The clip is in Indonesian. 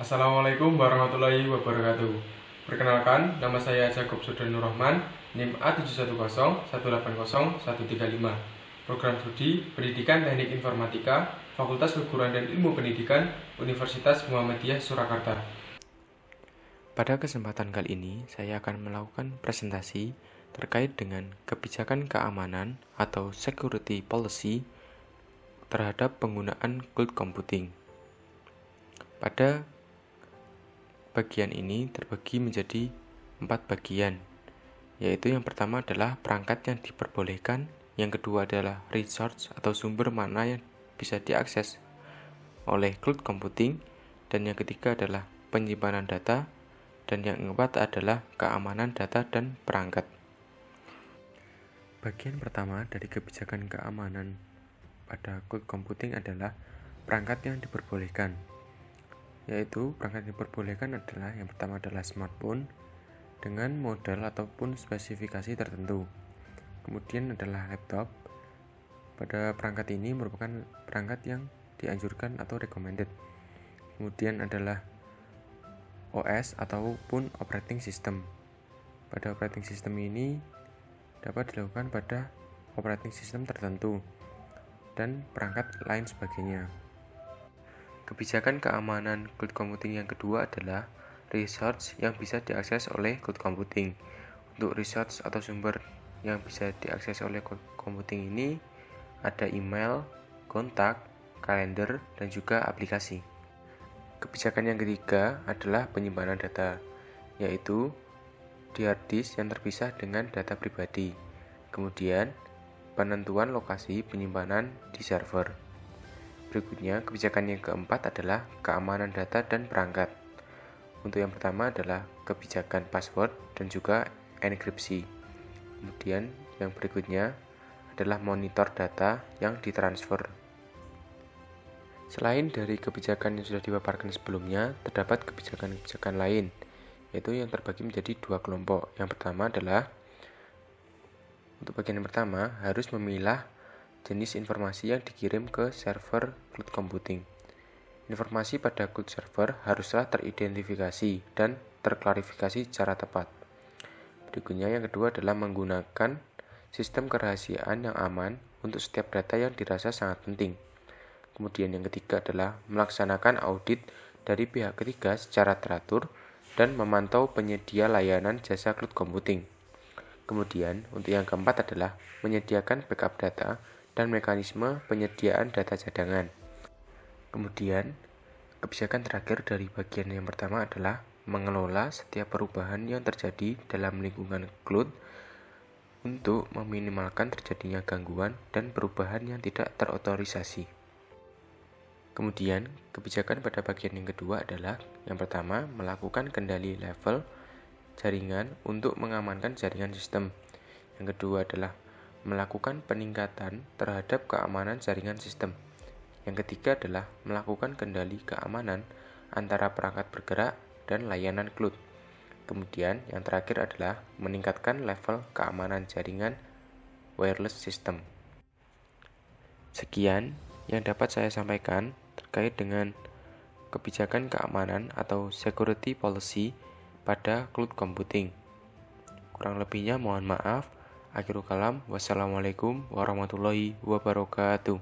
Assalamualaikum warahmatullahi wabarakatuh. Perkenalkan, nama saya Jacob Sudan Nurrahman, NIM A7101801335. Program Studi Pendidikan Teknik Informatika, Fakultas Keguruan dan Ilmu Pendidikan, Universitas Muhammadiyah Surakarta. Pada kesempatan kali ini, saya akan melakukan presentasi terkait dengan kebijakan keamanan atau security policy terhadap penggunaan cloud computing. Pada bagian ini terbagi menjadi 4 bagian, yaitu yang pertama adalah perangkat yang diperbolehkan, yang kedua adalah resource atau sumber mana yang bisa diakses oleh cloud computing, dan yang ketiga adalah penyimpanan data, dan yang keempat adalah keamanan data dan perangkat. Bagian pertama dari kebijakan keamanan pada cloud computing adalah perangkat yang diperbolehkan, yaitu perangkat yang diperbolehkan adalah yang pertama adalah smartphone dengan model ataupun spesifikasi tertentu. Kemudian adalah laptop. Pada perangkat ini merupakan perangkat yang dianjurkan atau recommended. Kemudian adalah OS ataupun operating system. Pada operating system ini dapat dilakukan pada operating system tertentu dan perangkat lain sebagainya. Kebijakan keamanan cloud computing yang kedua adalah resource yang bisa diakses oleh cloud computing. Untuk resource atau sumber yang bisa diakses oleh cloud computing ini ada email, kontak, kalender, dan juga aplikasi. Kebijakan yang ketiga adalah penyimpanan data, yaitu di hard disk yang terpisah dengan data pribadi. Kemudian, penentuan lokasi penyimpanan di server. Berikutnya, kebijakan yang keempat adalah keamanan data dan perangkat. Untuk yang pertama adalah kebijakan password dan juga enkripsi. Kemudian, yang berikutnya adalah monitor data yang ditransfer. Selain dari kebijakan yang sudah dipaparkan sebelumnya, terdapat kebijakan-kebijakan lain, yaitu yang terbagi menjadi 2 kelompok. Yang pertama adalah, untuk bagian yang pertama, harus memilah jenis informasi yang dikirim ke server cloud computing. Informasi pada cloud server haruslah teridentifikasi dan terklarifikasi secara tepat. Berikutnya yang kedua adalah menggunakan sistem kerahasiaan yang aman untuk setiap data yang dirasa sangat penting. Kemudian yang ketiga adalah melaksanakan audit dari pihak ketiga secara teratur dan memantau penyedia layanan jasa cloud computing. Kemudian untuk yang keempat adalah menyediakan backup data dan mekanisme penyediaan data cadangan. Kemudian, kebijakan terakhir dari bagian yang pertama adalah mengelola setiap perubahan yang terjadi dalam lingkungan cloud untuk meminimalkan terjadinya gangguan dan perubahan yang tidak terotorisasi. Kemudian, kebijakan pada bagian yang kedua adalah yang pertama, melakukan kendali level jaringan untuk mengamankan jaringan sistem. Yang kedua adalah melakukan peningkatan terhadap keamanan jaringan sistem. Yang ketiga adalah melakukan kendali keamanan antara perangkat bergerak dan layanan cloud. Kemudian yang terakhir adalah meningkatkan level keamanan jaringan wireless system. Sekian yang dapat saya sampaikan terkait dengan kebijakan keamanan atau security policy pada cloud computing. Kurang lebihnya mohon maaf. Akhirul kalam, wassalamualaikum warahmatullahi wabarakatuh.